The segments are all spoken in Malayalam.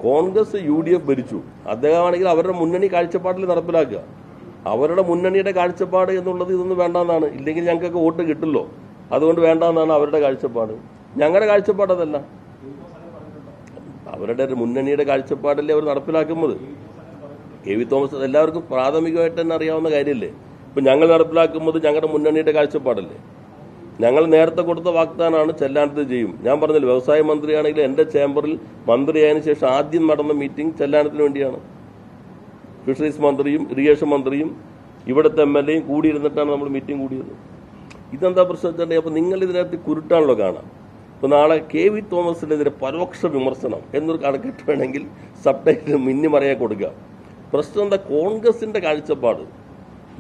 കോൺഗ്രസ് UDF ഭരിച്ചു. അദ്ദേഹമാണെങ്കിൽ അവരുടെ മുന്നണി കാഴ്ചപ്പാടിൽ നടപ്പിലാക്കുക. അവരുടെ മുന്നണിയുടെ കാഴ്ചപ്പാട് എന്നുള്ളത് ഇതൊന്നും വേണ്ടെന്നാണ്. ഇല്ലെങ്കിൽ ഞങ്ങൾക്കൊക്കെ വോട്ട് കിട്ടില്ലോ, അതുകൊണ്ട് വേണ്ടെന്നാണ് അവരുടെ കാഴ്ചപ്പാട്. ഞങ്ങളുടെ കാഴ്ചപ്പാട് അതല്ല. അവരുടെ മുന്നണിയുടെ കാഴ്ചപ്പാടല്ലേ അവർ നടപ്പിലാക്കുന്നത്. KV തോമസ് എല്ലാവർക്കും പ്രാഥമികമായിട്ട് തന്നെ അറിയാവുന്ന കാര്യമല്ലേ. ഇപ്പം ഞങ്ങൾ നടപ്പിലാക്കുന്നത് ഞങ്ങളുടെ മുന്നണിയുടെ കാഴ്ചപ്പാടല്ലേ. ഞങ്ങൾ നേരത്തെ കൊടുത്ത വാഗ്ദാനമാണ് ചെല്ലാനത്ത് ചെയ്യും. ഞാൻ പറഞ്ഞില്ല, വ്യവസായ മന്ത്രിയാണെങ്കിൽ എൻ്റെ ചേംബറിൽ മന്ത്രിയായതിനു ശേഷം ആദ്യം നടന്ന മീറ്റിംഗ് ചെല്ലാനത്തിന് വേണ്ടിയാണ്. ഫിഷറീസ് മന്ത്രിയും ഇറിഗേഷൻ മന്ത്രിയും ഇവിടുത്തെ MLAയും കൂടിയിരുന്നിട്ടാണ് നമ്മൾ മീറ്റിംഗ് കൂടിയത്. ഇതെന്താ പ്രശ്നം വെച്ചിട്ടുണ്ടെങ്കിൽ അപ്പോൾ നിങ്ങൾ ഇതിനകത്ത് കുരുട്ടാണല്ലോ കാണാം. ഇപ്പോൾ നാളെ KV തോമസിനെതിരെ പരോക്ഷ വിമർശനം എന്നൊരു കണക്കിട്ട് വേണമെങ്കിൽ സബ്ടൈറ്റിൽ മിന്നി മറയാൻ കൊടുക്കുക. പ്രശ്നം എന്താ? കോൺഗ്രസിൻ്റെ കാഴ്ചപ്പാട്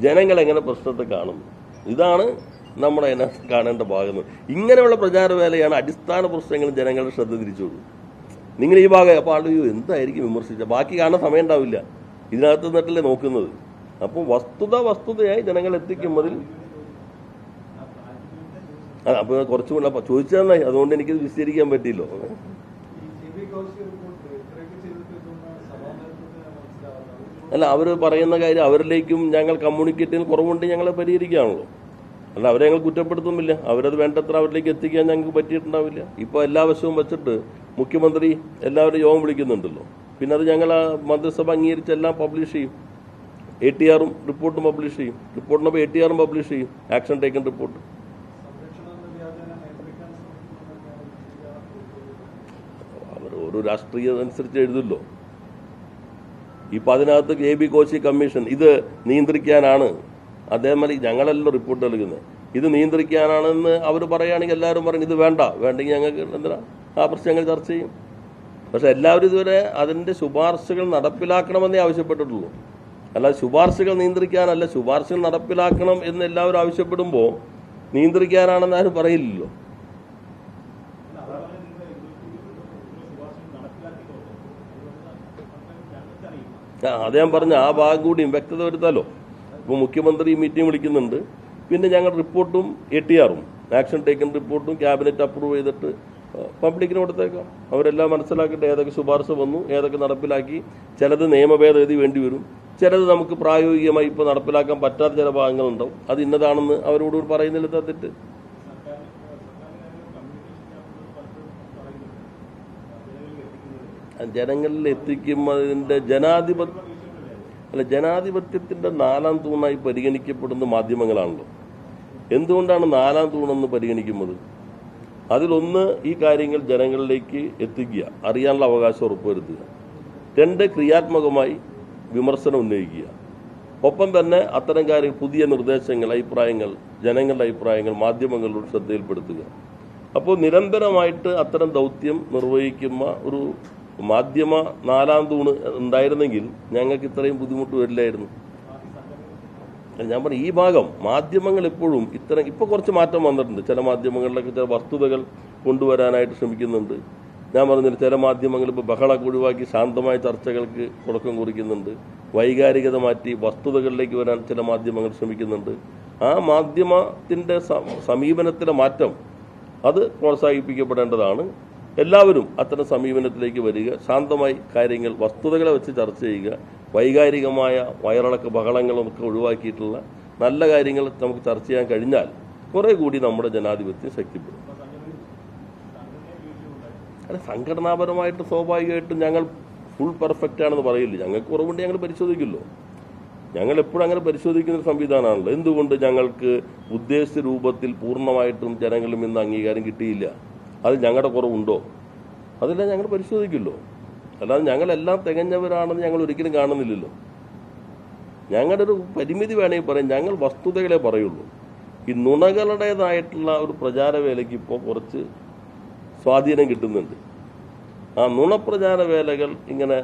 ജനങ്ങളെങ്ങനെ പ്രശ്നത്തെ കാണുന്നു, ഇതാണ് നമ്മുടെ അതിനകത്ത് കാണേണ്ട ഭാഗം. ഇങ്ങനെയുള്ള പ്രചാരവേലയാണ് അടിസ്ഥാന പ്രശ്നങ്ങൾ ജനങ്ങളുടെ ശ്രദ്ധ തിരിച്ചുകൊള്ളു. നിങ്ങൾ ഈ ഭാഗം അപ്പോൾ ആളുകൾ എന്തായിരിക്കും വിമർശിച്ച, ബാക്കി കാണാൻ സമയം ഉണ്ടാവില്ല. ഇതിനകത്ത് നിന്നിട്ടല്ലേ നോക്കുന്നത്. അപ്പോൾ വസ്തുതയായി ജനങ്ങൾ എത്തിക്കുമ്പോൾ അപ്പോൾ കുറച്ചും കൂടെ ചോദിച്ചാൽ നന്നായി. അതുകൊണ്ട് എനിക്കിത് വിശദീകരിക്കാൻ പറ്റിയില്ലോ. അല്ല, അവർ പറയുന്ന കാര്യം അവരിലേക്കും ഞങ്ങൾ കമ്മ്യൂണിക്കേറ്റ് കുറവുണ്ട്, ഞങ്ങളെ പരിഹരിക്കുകയാണല്ലോ. അല്ല, അവരെ ഞങ്ങൾ കുറ്റപ്പെടുത്തുന്നില്ല. അവരത് വേണ്ടത്ര അവരിലേക്ക് എത്തിക്കാൻ ഞങ്ങൾക്ക് പറ്റിയിട്ടുണ്ടാവില്ല. ഇപ്പോൾ എല്ലാ വശവും വെച്ചിട്ട് മുഖ്യമന്ത്രി എല്ലാവരും യോഗം വിളിക്കുന്നുണ്ടല്ലോ. പിന്നെ അത് ഞങ്ങൾ ആ മന്ത്രിസഭ അംഗീകരിച്ച് എല്ലാം പബ്ലിഷ് ചെയ്യും. ATRും റിപ്പോർട്ടും പബ്ലിഷ് ചെയ്യും. റിപ്പോർട്ടിനൊപ്പം ATRും പബ്ലിഷ് ചെയ്യും. Action taken report. അവർ ഓരോ രാഷ്ട്രീയം അനുസരിച്ച് എഴുതുമല്ലോ. ഇപ്പം അതിനകത്ത് KB കോശി കമ്മീഷൻ ഇത് നിയന്ത്രിക്കാനാണ്, അതേമാതിരി ഞങ്ങളെല്ലാം റിപ്പോർട്ട് നൽകുന്നത്, ഇത് നിയന്ത്രിക്കാനാണെന്ന് അവർ പറയുകയാണെങ്കിൽ എല്ലാവരും പറയും ഇത് വേണ്ടെങ്കിൽ ഞങ്ങൾക്ക് എന്തിനാ ആ പ്രശ്നം ഞങ്ങൾ ചർച്ച ചെയ്യും. പക്ഷെ എല്ലാവരും ഇതുവരെ അതിൻ്റെ ശുപാർശകൾ നടപ്പിലാക്കണമെന്നേ ആവശ്യപ്പെട്ടിട്ടുള്ളൂ. അല്ല, ശുപാർശകൾ നിയന്ത്രിക്കാനല്ല, ശുപാർശകൾ നടപ്പിലാക്കണം എന്ന് എല്ലാവരും ആവശ്യപ്പെടുമ്പോൾ നിയന്ത്രിക്കാനാണെന്ന് ആരും പറയില്ലല്ലോ. അത് ഞാൻ പറഞ്ഞ ആ ഭാഗം കൂടിയും വ്യക്തത വരുത്താലോ. ഇപ്പോൾ മുഖ്യമന്ത്രി മീറ്റിംഗ് വിളിക്കുന്നുണ്ട്, പിന്നെ ഞങ്ങൾ റിപ്പോർട്ടും ATRും ആക്ഷൻ ടേക്കൺ റിപ്പോർട്ടും ക്യാബിനറ്റ് അപ്രൂവ് ചെയ്തിട്ട് പബ്ലിക്കിന് കൊടുത്തേക്കാം. അവരെല്ലാം മനസ്സിലാക്കട്ടെ ഏതൊക്കെ ശുപാർശ വന്നു, ഏതൊക്കെ നടപ്പിലാക്കി. ചിലത് നിയമഭേദഗതി വേണ്ടി വരും, ചിലത് നമുക്ക് പ്രായോഗികമായി ഇപ്പോൾ നടപ്പിലാക്കാൻ പറ്റാത്ത ചില ഭാഗങ്ങളുണ്ടാവും. അത് ഇന്നതാണെന്ന് അവരോട് പറയുന്നില്ല തെറ്റ്. ജനങ്ങളിൽ എത്തിക്കുന്നതിൻ്റെ ജനാധിപത്യത്തിൻ്റെ 4ാം തൂണായി പരിഗണിക്കപ്പെടുന്ന മാധ്യമങ്ങളാണല്ലോ. എന്തുകൊണ്ടാണ് 4ാം തൂണെന്ന് പരിഗണിക്കുന്നത്? അതിലൊന്ന്, ഈ കാര്യങ്ങൾ ജനങ്ങളിലേക്ക് എത്തിക്കുക, അറിയാനുള്ള അവകാശം ഉറപ്പുവരുത്തുക. 2, ക്രിയാത്മകമായി വിമർശനം ഉന്നയിക്കുക. ഒപ്പം തന്നെ അത്തരം കാര്യങ്ങൾ, പുതിയ നിർദ്ദേശങ്ങൾ, അഭിപ്രായങ്ങൾ, ജനങ്ങളുടെ അഭിപ്രായങ്ങൾ മാധ്യമങ്ങളോട് ശ്രദ്ധയിൽപ്പെടുത്തുക. അപ്പോൾ നിരന്തരമായിട്ട് അത്തരം ദൗത്യം നിർവഹിക്കുന്ന ഒരു മാധ്യമ 4ാം തൂണ് ഉണ്ടായിരുന്നെങ്കിൽ ഞങ്ങൾക്ക് ഇത്രയും ബുദ്ധിമുട്ട് വരില്ലായിരുന്നു. ഞാൻ പറഞ്ഞു, ഈ ഭാഗം മാധ്യമങ്ങൾ എപ്പോഴും ഇപ്പോൾ കുറച്ച് മാറ്റം വന്നിട്ടുണ്ട്. ചില മാധ്യമങ്ങളിലൊക്കെ ചില വസ്തുതകൾ കൊണ്ടുവരാനായിട്ട് ശ്രമിക്കുന്നുണ്ട്. ഞാൻ പറഞ്ഞില്ല, ചില മാധ്യമങ്ങൾ ഇപ്പോൾ ബഹളമൊക്കെ ഒഴിവാക്കി ശാന്തമായ ചർച്ചകൾക്ക് തുടക്കം കുറിക്കുന്നുണ്ട്. വൈകാരികത മാറ്റി വസ്തുതകളിലേക്ക് വരാൻ ചില മാധ്യമങ്ങൾ ശ്രമിക്കുന്നുണ്ട്. ആ മാധ്യമത്തിൻ്റെ സമീപനത്തിലെ മാറ്റം അത് പ്രോത്സാഹിപ്പിക്കപ്പെടേണ്ടതാണ്. എല്ലാവരും അത്തരം സമീപനത്തിലേക്ക് വരിക, ശാന്തമായി കാര്യങ്ങൾ വസ്തുതകളെ വെച്ച് ചർച്ച ചെയ്യുക. വൈകാരികമായ വയറിളക്ക ബഹളങ്ങളൊക്കെ ഒഴിവാക്കിയിട്ടുള്ള നല്ല കാര്യങ്ങൾ നമുക്ക് ചർച്ച ചെയ്യാൻ കഴിഞ്ഞാൽ കുറേ കൂടി നമ്മുടെ ജനാധിപത്യം ശക്തിപ്പെടും. അല്ല, സംഘടനാപരമായിട്ട് സ്വാഭാവികമായിട്ടും ഞങ്ങൾ ഫുൾ പെർഫെക്റ്റ് ആണെന്ന് പറയില്ല. ഞങ്ങൾക്ക് കുറവുണ്ട്, ഞങ്ങൾ പരിശോധിക്കുമല്ലോ. ഞങ്ങൾ എപ്പോഴും അങ്ങനെ പരിശോധിക്കുന്ന ഒരു സംവിധാനമാണല്ലോ. എന്തുകൊണ്ട് ഞങ്ങൾക്ക് ഉദ്ദേശിച്ച രൂപത്തിൽ പൂർണ്ണമായിട്ടും ജനങ്ങളിൽ നിന്ന് അംഗീകാരം കിട്ടിയില്ല? അത് ഞങ്ങളുടെ കുറവുണ്ടോ? അതെല്ലാം ഞങ്ങൾ പരിശോധിക്കുമല്ലോ. അല്ലാതെ ഞങ്ങളെല്ലാം തികഞ്ഞവരാണെന്ന് ഞങ്ങൾ ഒരിക്കലും കാണുന്നില്ലല്ലോ. ഞങ്ങളുടെ ഒരു പരിമിതി വേണമെങ്കിൽ പറയാം, ഞങ്ങൾ വസ്തുതകളെ പറയുള്ളൂ. ഈ നുണകളുടേതായിട്ടുള്ള ഒരു പ്രചാരവേലയ്ക്ക് ഇപ്പോൾ കുറച്ച് സ്വാധീനം കിട്ടുന്നുണ്ട്. ആ നുണപ്രചാരവേലകൾ ഇങ്ങനെ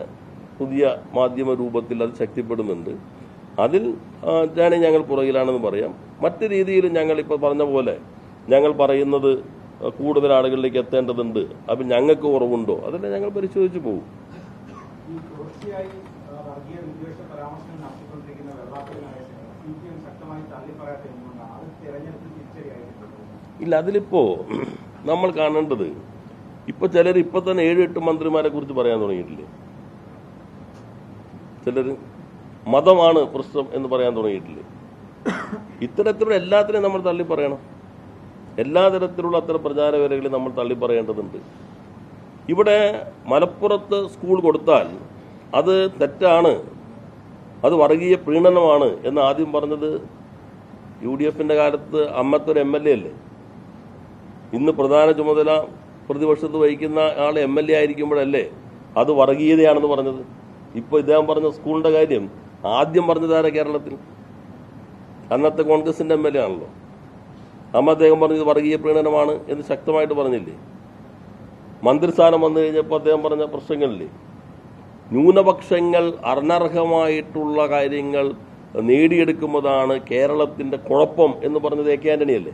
പുതിയ മാധ്യമ രൂപത്തിൽ അത് ശക്തിപ്പെടുന്നുണ്ട്. അതിൽ ഞങ്ങൾ പുറകിലാണെന്ന് പറയാം. മറ്റു രീതിയിൽ ഞങ്ങളിപ്പോൾ പറഞ്ഞ പോലെ ഞങ്ങൾ പറയുന്നത് കൂടുതൽ ആളുകളിലേക്ക് എത്തേണ്ടതുണ്ട്. അപ്പം ഞങ്ങൾക്ക് കുറവുണ്ടോ? അതെല്ലാം ഞങ്ങൾ പരിശോധിച്ച് പോകും. ഇല്ല, അതിലിപ്പോൾ നമ്മൾ കാണേണ്ടത്, ഇപ്പോൾ ചിലർ ഇപ്പം തന്നെ 7-8 മന്ത്രിമാരെ കുറിച്ച് പറയാൻ തുടങ്ങിയിട്ടില്ലേ? ചിലർ മതമാണ് പ്രശ്നം എന്ന് പറയാൻ തുടങ്ങിയിട്ടില്ലേ? ഇത്തരത്തിലുള്ള എല്ലാത്തിനെയും നമ്മൾ തള്ളി പറയണം. എല്ലാ തരത്തിലുള്ള അത്തരം പ്രചാരവേലകളെ നമ്മൾ തള്ളി പറയേണ്ടതുണ്ട്. ഇവിടെ മലപ്പുറത്ത് സ്കൂൾ കൊടുത്താൽ അത് തെറ്റാണ്, അത് വർഗീയ പ്രീണനമാണ് എന്ന് ആദ്യം പറഞ്ഞത് UDFന്റെ കാലത്ത് അന്നത്തെ ഒരു MLA അല്ലേ? ഇന്ന് പ്രധാന ചുമതല പ്രതിപക്ഷത്ത് വഹിക്കുന്ന ആൾ MLA ആയിരിക്കുമ്പോഴല്ലേ അത് വർഗീയതയാണെന്ന് പറഞ്ഞത്? ഇപ്പോൾ ഇദ്ദേഹം പറഞ്ഞ സ്കൂളിന്റെ കാര്യം ആദ്യം പറഞ്ഞതാരാ കേരളത്തിൽ? അന്നത്തെ കോൺഗ്രസിന്റെ MLA ആണല്ലോ. അന്ന് അദ്ദേഹം പറഞ്ഞത് വർഗീയ പ്രീണനമാണ് എന്ന് ശക്തമായിട്ട് പറഞ്ഞില്ലേ? മന്ത്രിസ്ഥാനം വന്നു കഴിഞ്ഞപ്പോൾ അദ്ദേഹം പറഞ്ഞ പ്രശ്നങ്ങളില്ലേ? ന്യൂനപക്ഷങ്ങൾ അനർഹമായിട്ടുള്ള കാര്യങ്ങൾ നേടിയെടുക്കുന്നതാണ് കേരളത്തിന്റെ കുഴപ്പം എന്ന് പറഞ്ഞത് AK ആന്റണി അല്ലേ?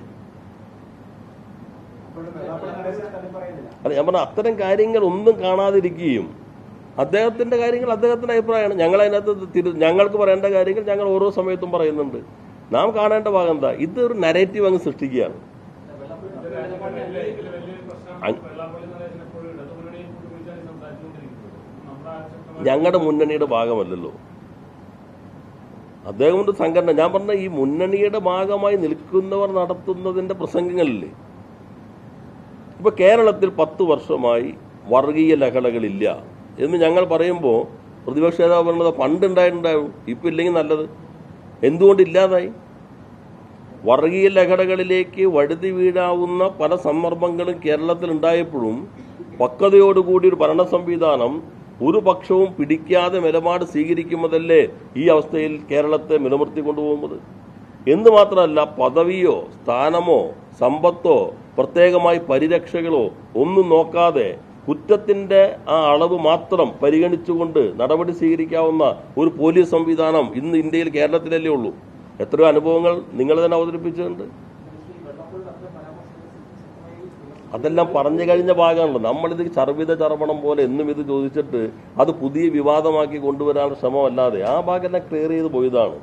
അതെ, ഞാൻ പറഞ്ഞ അത്തരം കാര്യങ്ങൾ ഒന്നും കാണാതിരിക്കുകയും അദ്ദേഹത്തിന്റെ കാര്യങ്ങൾ അദ്ദേഹത്തിന്റെ അഭിപ്രായമാണ്. ഞങ്ങൾ അതിനകത്ത് ഞങ്ങൾക്ക് പറയേണ്ട കാര്യങ്ങൾ ഞങ്ങൾ ഓരോ സമയത്തും പറയുന്നുണ്ട്. നാം കാണേണ്ട ഭാഗം എന്താ? ഇതൊരു നരേറ്റീവ് അങ്ങ് സൃഷ്ടിക്കുകയാണ്. ഞങ്ങളുടെ മുന്നണിയുടെ ഭാഗമല്ലല്ലോ അദ്ദേഹം കൊണ്ട് സംഘടന. ഞാൻ പറഞ്ഞ ഈ മുന്നണിയുടെ ഭാഗമായി നിൽക്കുന്നവർ നടത്തുന്നതിന്റെ പ്രസംഗങ്ങളില്ലേ? ഇപ്പൊ കേരളത്തിൽ 10 വർഷമായി വർഗീയ ലഹളകളില്ല എന്ന് ഞങ്ങൾ പറയുമ്പോൾ പ്രതിപക്ഷ നേതാവ് പറഞ്ഞത് പണ്ടുണ്ടായിട്ടുണ്ടാവും, ഇപ്പൊ ഇല്ലെങ്കിൽ നല്ലത്. എന്തുകൊണ്ടില്ലാതായി? വർഗീയ ലഹളകളിലേക്ക് വഴുതി വീഴാവുന്ന പല സന്ദർഭങ്ങളും കേരളത്തിൽ ഉണ്ടായപ്പോഴും പക്വതയോടുകൂടി ഒരു ഭരണ സംവിധാനം ഒരു പക്ഷവും പിടിക്കാതെ നിലപാട് സ്വീകരിക്കുന്നതല്ലേ ഈ അവസ്ഥയിൽ കേരളത്തെ നിലനിർത്തി കൊണ്ടുപോകുന്നത്. എന്ന് മാത്രമല്ല, പദവിയോ സ്ഥാനമോ സമ്പത്തോ പ്രത്യേകമായി പരിരക്ഷകളോ ഒന്നും നോക്കാതെ കുറ്റത്തിന്റെ ആ അളവ് മാത്രം പരിഗണിച്ചുകൊണ്ട് നടപടി സ്വീകരിക്കാവുന്ന ഒരു പോലീസ് സംവിധാനം ഇന്ന് ഇന്ത്യയിൽ കേരളത്തിലല്ലേ ഉള്ളൂ. എത്രയോ അനുഭവങ്ങൾ നിങ്ങൾ തന്നെ അവതരിപ്പിച്ചിട്ടുണ്ട്. അതെല്ലാം പറഞ്ഞു കഴിഞ്ഞ ഭാഗമാണല്ലോ. നമ്മളിത് ചർവിത ചർവണം പോലെ എന്നും ഇത് ചോദിച്ചിട്ട് അത് പുതിയ വിവാദമാക്കി കൊണ്ടുവരാനുള്ള ശ്രമമല്ലാതെ ആ ഭാഗമെല്ലാം ക്ലിയർ ചെയ്ത് പോയതാണ്.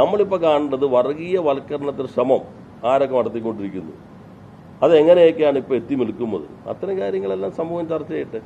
നമ്മളിപ്പോൾ കാണേണ്ടത് വർഗീയ വൽക്കരണത്തിന് ശ്രമം ആരൊക്കെ നടത്തിക്കൊണ്ടിരിക്കുന്നു, അതെങ്ങനെയൊക്കെയാണ് ഇപ്പോൾ എത്തി നിൽക്കുന്നത്. അത്തരം കാര്യങ്ങളെല്ലാം സമൂഹം ചർച്ച ചെയ്യട്ടെ.